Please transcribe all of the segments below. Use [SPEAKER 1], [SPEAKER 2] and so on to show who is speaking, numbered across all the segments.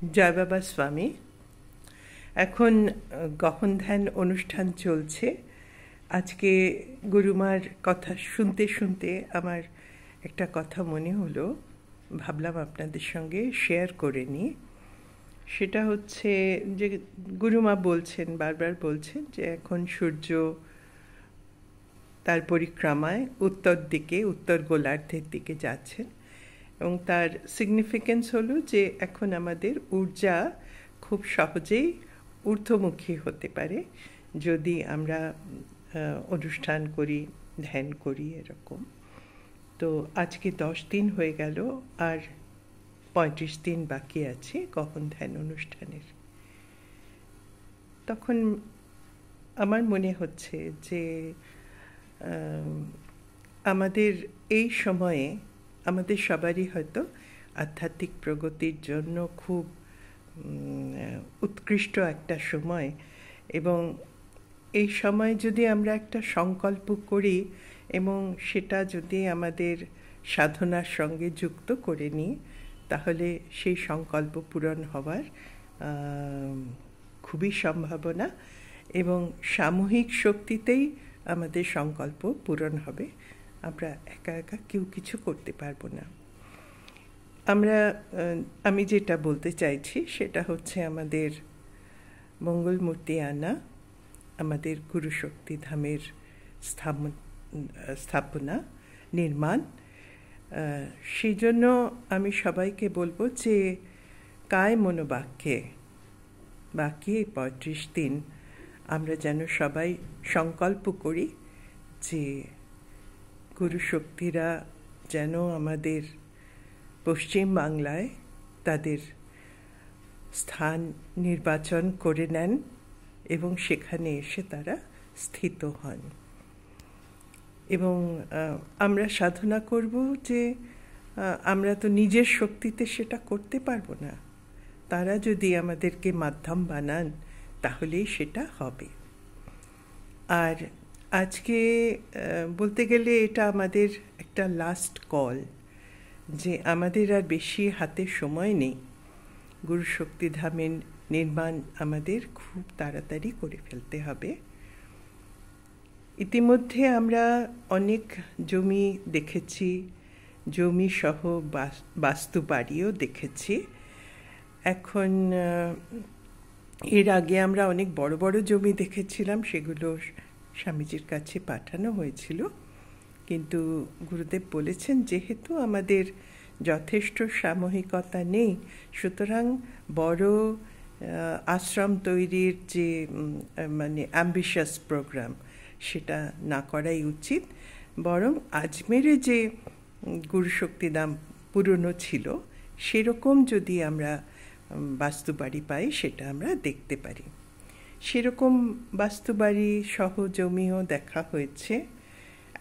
[SPEAKER 1] জয় বাবা স্বামী। এখন গহন ধ্যান অনুষ্ঠান চলছে। আজকে গুরুমার কথা শুনতে শুনতে আমার একটা কথা মনে হলো, ভাবলাম আপনাদের সঙ্গে শেয়ার করে নিই। সেটা হচ্ছে যে গুরুমা বলছেন, বারবার বলছেন যে এখন সূর্য তার পরিক্রমায় উত্তর দিকে, উত্তর গোলার্ধের দিকে যাচ্ছেন, এবং তার সিগনিফিকেন্স হলো যে এখন আমাদের ঊর্জা খুব সহজেই ঊর্ধ্বমুখী হতে পারে যদি আমরা অনুষ্ঠান করি, ধ্যান করি এরকম। তো আজকে 10 দিন হয়ে গেল, আর 35 দিন বাকি আছে গহন ধ্যান অনুষ্ঠানের। তখন আমার মনে হচ্ছে যে আমাদের এই সময়ে আমাদের সবারই হয়তো আধ্যাত্মিক প্রগতির জন্য খুব উৎকৃষ্ট একটা সময়, এবং এই সময় যদি আমরা একটা সংকল্প করি এবং সেটা যদি আমাদের সাধনার সঙ্গে যুক্ত করে নিই, তাহলে সেই সংকল্প পূরণ হওয়ার খুবই সম্ভাবনা, এবং সামূহিক শক্তিতেই আমাদের সংকল্প পূরণ হবে। আমরা একা একা কেউ কিছু করতে পারবো না। আমি যেটা বলতে চাইছি সেটা হচ্ছে আমাদের মঙ্গলমূর্তি আনা, আমাদের গুরুশক্তি ধামের স্থাপনা, নির্মাণ। সেই জন্য আমি সবাইকে বলবো যে কায় মনোবাক্যে বাকি 35 দিন আমরা যেন সবাই সংকল্প করি যে গুরুশক্তিরা যেন আমাদের পশ্চিম বাংলায় তাদের স্থান নির্বাচন করে নেন এবং সেখানে এসে তারা স্থিত হন। এবং আমরা সাধনা করব যে আমরা তো নিজের শক্তিতে সেটা করতে পারবো না, তারা যদি আমাদেরকে মাধ্যম বানান তাহলেই সেটা হবে। আর আজকে বলতে গেলে এটা আমাদের একটা লাস্ট কল, যে আমাদের আর বেশি হাতে সময় নেই। গুরুশক্তি ধামের নির্মাণ আমাদের খুব তাড়াতাড়ি করে ফেলতে হবে। ইতিমধ্যে আমরা অনেক জমি দেখেছি, জমি সহ বাস্তু বাড়িও দেখেছি। এখন এর আগে আমরা অনেক বড় বড় জমি দেখেছিলাম, সেগুলো স্বামীজির কাছে পাঠানো হয়েছিল, কিন্তু গুরুদেব বলেছেন যেহেতু আমাদের যথেষ্ট সামূহিকতা নেই, সুতরাং বড় আশ্রম তৈরির যে অ্যাম্বিশাস প্রোগ্রাম সেটা না করাই উচিত। বরং আজমেরে যে গুরুশক্তি ধাম পুরনো ছিল সেরকম যদি আমরা বাস্তুবাড়ি পাই সেটা আমরা দেখতে পারি। সেরকম বাস্তুবাড়ি সহ জমিও দেখা হয়েছে,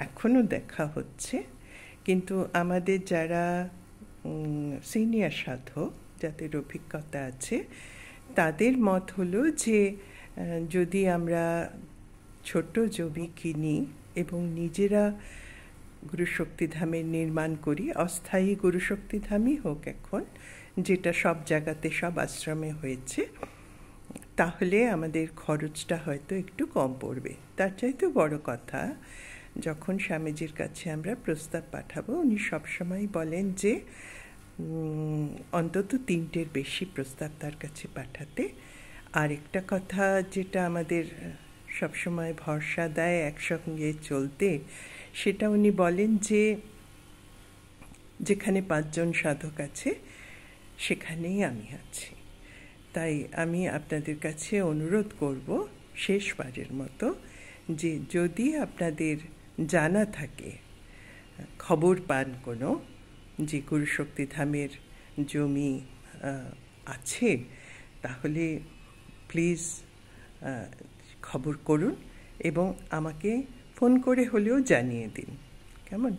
[SPEAKER 1] এখনও দেখা হচ্ছে, কিন্তু আমাদের যারা সিনিয়র সাধক, যাদের অভিজ্ঞতা আছে, তাদের মত হলো যে যদি আমরা ছোট জমি কিনি এবং নিজেরা গুরুশক্তি ধামের নির্মাণ করি, অস্থায়ী গুরুশক্তি ধামই হোক এখন, যেটা সব জায়গাতে সব আশ্রমে হয়েছে, তাহলে আমাদের খরচটা হয়তো একটু কম পড়বে। তার চাইতেও বড় কথা, যখন স্বামীজির কাছে আমরা প্রস্তাব পাঠাবো, উনি সবসময় বলেন যে অন্তত 3টের বেশি প্রস্তাব তার কাছে পাঠাতে। আর একটা কথা যেটা আমাদের সবসময় ভরসা দেয় একসঙ্গে চলতে, সেটা উনি বলেন যে যেখানে 5 জন সাধক আছে সেখানেই আমি আছি। তাই আমি আপনাদের কাছে অনুরোধ করব শেষবারের মতো, যে যদি আপনাদের জানা থাকে, খবর পান কোনো, যে গুরুশক্তি ধামের জমি আছে, তাহলে প্লিজ খবর করুন এবং আমাকে ফোন করে হলেও জানিয়ে দিন, কেমন?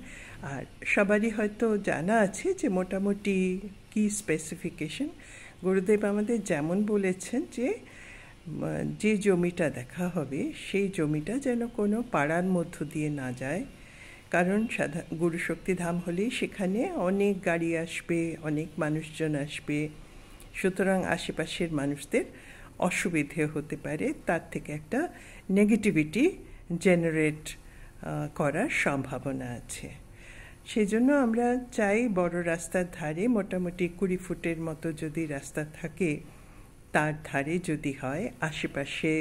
[SPEAKER 1] আর সবারই হয়তো জানা আছে যে মোটামুটি কি স্পেসিফিকেশন। গুরুদেব আমাদের যেমন বলেছেন যে যে জমিটা দেখা হবে সেই জমিটা যেন কোনো পাড়ার মধ্য দিয়ে না যায়, কারণ গুরুশক্তি ধাম হলেই সেখানে অনেক গাড়ি আসবে, অনেক মানুষজন আসবে, সুতরাং আশেপাশের মানুষদের অসুবিধে হতে পারে, তার থেকে একটা নেগেটিভিটি জেনারেট করার সম্ভাবনা আছে। সেই জন্য আমরা চাই বড় রাস্তার ধারে মোটামুটি 20 ফুটের মতো যদি রাস্তা থাকে, তার ধারে যদি হয়, আশেপাশে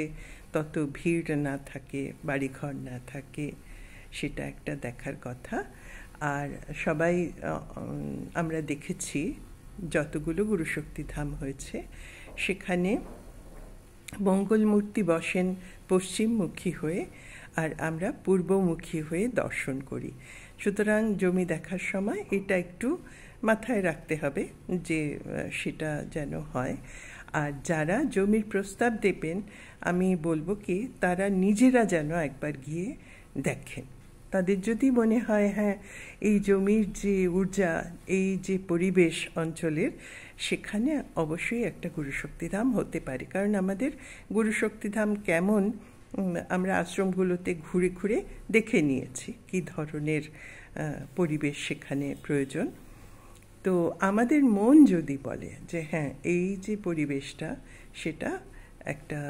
[SPEAKER 1] তত ভিড় না থাকে, বাড়িঘর না থাকে, সেটা একটা দেখার কথা। আর সবাই আমরা দেখেছি যতগুলো গুরুশক্তি ধাম হয়েছে সেখানে মঙ্গলমূর্তি বসেন পশ্চিমমুখী হয়ে, আর আমরা পূর্বমুখী হয়ে দর্শন করি। সুতরাং জমি দেখার সময় এটা একটু মাথায় রাখতে হবে যে সেটা যেন হয়। আর যারা জমির প্রস্তাব দেবেন, আমি বলবো কি তারা নিজেরা যেন একবার গিয়ে দেখেন। তাদের যদি মনে হয় হ্যাঁ এই জমির যে ঊর্জা, এই যে পরিবেশ অঞ্চলের, সেখানে অবশ্যই একটা গুরুশক্তিধাম হতে পারে। কারণ আমাদের গুরুশক্তিধাম কেমন আমরা আশ্রমগুলোতে ঘুরে ঘুরে দেখে নিয়েছি, কী ধরনের পরিবেশ সেখানে প্রয়োজন। তো আমাদের মন যদি বলে যে হ্যাঁ এই যে পরিবেশটা, সেটা একটা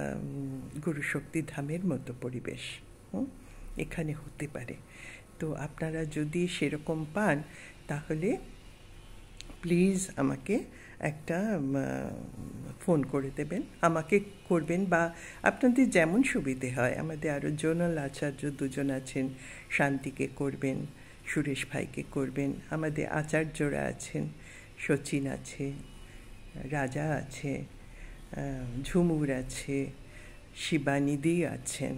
[SPEAKER 1] গুরুশক্তিধামের মতো পরিবেশ এখানে হতে পারে, তো আপনারা যদি সেরকম পান তাহলে প্লিজ আমাকে একটা ফোন করে দেবেন, আমাকে করবেন, বা আপনাদের যেমন সুবিধে হয়। আমাদের আরও জোনাল আচার্য 2জন আছেন, শান্তিকে করবেন, সুরেশ ভাইকে করবেন, আমাদের আচার্যরা আছেন, সচিন আছে, রাজা আছে, ঝুমুর আছে, শিবানিদি আছেন।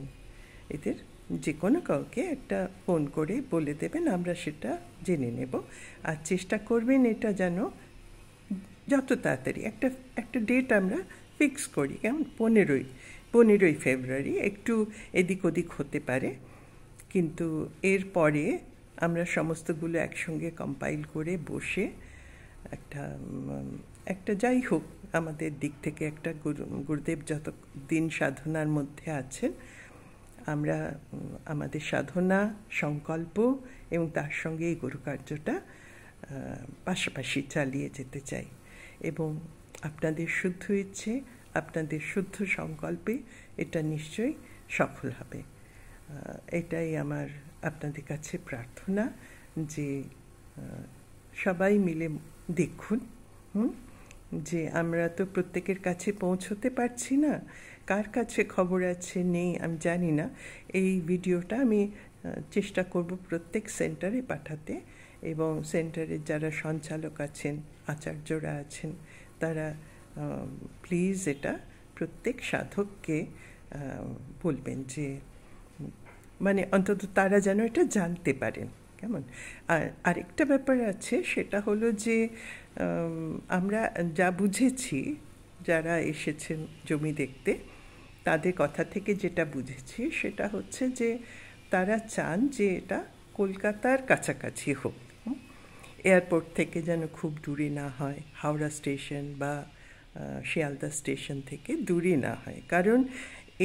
[SPEAKER 1] এদের যে কোনো কাউকে একটা ফোন করে বলে দেবেন, আমরা সেটা জেনে নেব। আর চেষ্টা করবেন এটা যেন যত তাড়াতাড়ি একটা ডেট আমরা ফিক্স করি, কেমন 15ই ফেব্রুয়ারি। একটু এদিক ওদিক হতে পারে, কিন্তু এরপরে আমরা সমস্তগুলো একসঙ্গে কম্পাইল করে বসে একটা যাই হোক আমাদের দিক থেকে একটা গুরুদেব যত দিন সাধনার মধ্যে আছেন, আমরা আমাদের সাধনা, সংকল্প এবং তার সঙ্গে এই গুরুকার্যটা পাশাপাশি চালিয়ে যেতে চাই। এবং আপনাদের শুদ্ধ ইচ্ছে, আপনাদের শুদ্ধ সংকল্পে এটা নিশ্চয়ই সফল হবে। এটাই আমার আপনাদের কাছে প্রার্থনা, যে সবাই মিলে দেখুন যে আমরা তো প্রত্যেকের কাছে পৌঁছতে পারছি না, কার কাছে খবর আছে নেই আমি জানি না। এই ভিডিওটা আমি চেষ্টা করব প্রত্যেক সেন্টারে পাঠাতে, এবং সেন্টারের যারা সঞ্চালক আছেন, আচার্যরা আছেন, তারা প্লিজ এটা প্রত্যেক সাধককে বলবেন, যে মানে অন্তত তারা যেন এটা জানতে পারেন, কেমন। আর আরেকটা ব্যাপার আছে, সেটা হলো যে আমরা যা বুঝেছি, যারা এসেছেন জমি দেখতে, তাদের কথা থেকে যেটা বুঝেছি সেটা হচ্ছে যে তারা চান যে এটা কলকাতার কাছাকাছি হোক, এয়ারপোর্ট থেকে যেন খুব দূরে না হয়, হাওড়া স্টেশন বা শিয়ালদা স্টেশন থেকে দূরে না হয়। কারণ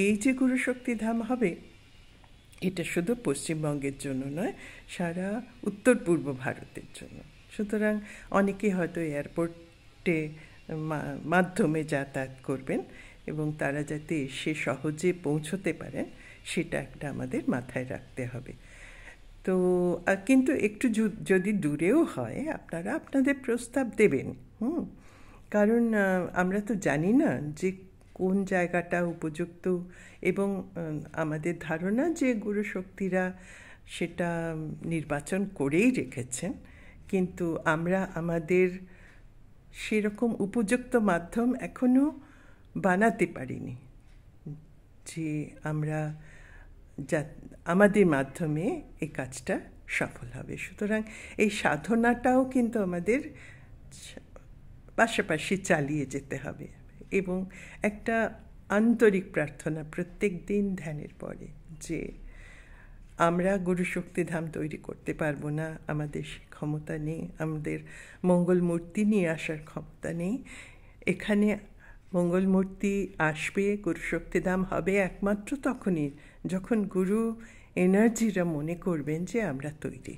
[SPEAKER 1] এই যে গুরুশক্তিধাম হবে, এটা শুধু পশ্চিমবঙ্গের জন্য নয়, সারা উত্তর পূর্ব ভারতের জন্য। সুতরাং অনেকে হয়তো এয়ারপোর্টে মাধ্যমে যাতায়াত করবেন, এবং তারা যাতে এসে সহজে পৌঁছতে পারেন সেটা একটা আমাদের মাথায় রাখতে হবে। তো কিন্তু একটু যদি দূরেও হয়, আপনারা আপনাদের প্রস্তাব দেবেন, কারণ আমরা তো জানি না যে কোন জায়গাটা উপযুক্ত, এবং আমাদের ধারণা যে গুরুশক্তিরা সেটা নির্বাচন করেই রেখেছেন, কিন্তু আমরা আমাদের সেরকম উপযুক্ত মাধ্যম এখনো বানাতে পারিনি যে আমরা আমাদের মাধ্যমে এই কাজটা সফল হবে। সুতরাং এই সাধনাটাও কিন্তু আমাদের পাশাপাশি চালিয়ে যেতে হবে, এবং একটা আন্তরিক প্রার্থনা প্রত্যেক দিন ধ্যানের পরে, যে আমরা গুরুশক্তিধাম তৈরি করতে পারবো না, আমাদের সে ক্ষমতা নেই, আমাদের মঙ্গলমূর্তি নিয়ে আসার ক্ষমতা নেই। এখানে মঙ্গলমূর্তি আসবে, গুরুশক্তিধাম হবে একমাত্র তখনই যখন গুরু এনার্জিরা মনে করবেন যে আমরা তৈরি,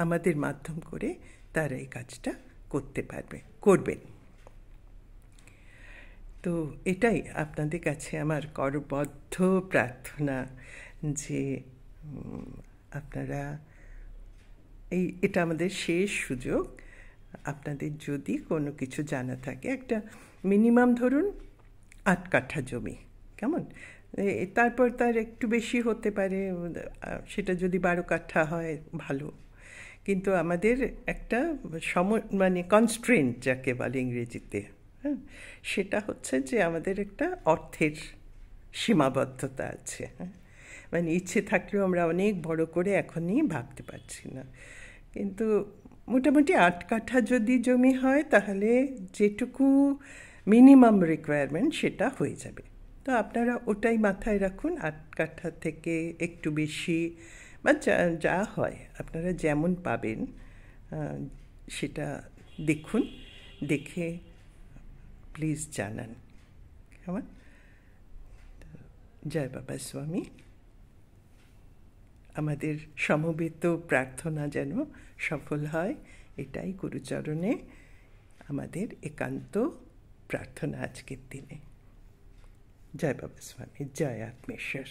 [SPEAKER 1] আমাদের মাধ্যম করে তারা এই কাজটা করবেন। তো এটাই আপনাদের কাছে আমার করবদ্ধ প্রার্থনা যে আপনারা এটা আমাদের শেষ সুযোগ। আপনাদের যদি কোনো কিছু জানা থাকে, একটা মিনিমাম ধরুন 8 কাঠা জমি, কেমন? তারপর তার একটু বেশি হতে পারে, সেটা যদি 12 কাঠা হয় ভালো। কিন্তু আমাদের একটা মানে কনস্ট্রেন্ট যাকে বলে ইংরেজিতে, হ্যাঁ, সেটা হচ্ছে যে আমাদের একটা অর্থের সীমাবদ্ধতা আছে। হ্যাঁ, মানে ইচ্ছে থাকলেও আমরা অনেক বড় করে এখনই ভাবতে পারছি না। কিন্তু মোটামুটি 8 কাঠা যদি জমি হয় তাহলে যেটুকু মিনিমাম রিকোয়ারমেন্ট সেটা হয়ে যাবে। তো আপনারা ওটাই মাথায় রাখুন, 8 কাঠা থেকে একটু বেশি বা যা হয় আপনারা যেমন পাবেন সেটা দেখুন, দেখে প্লিজ জানান। কেমন? জয় বাবা স্বামী। আমাদের সমবেত প্রার্থনা যেন সফল হয়, এটাই গুরুচরণে আমাদের একান্ত প্রার্থনা আজকের দিনে। জয় বাবা স্বামী, জয় আত্মেশ্বর।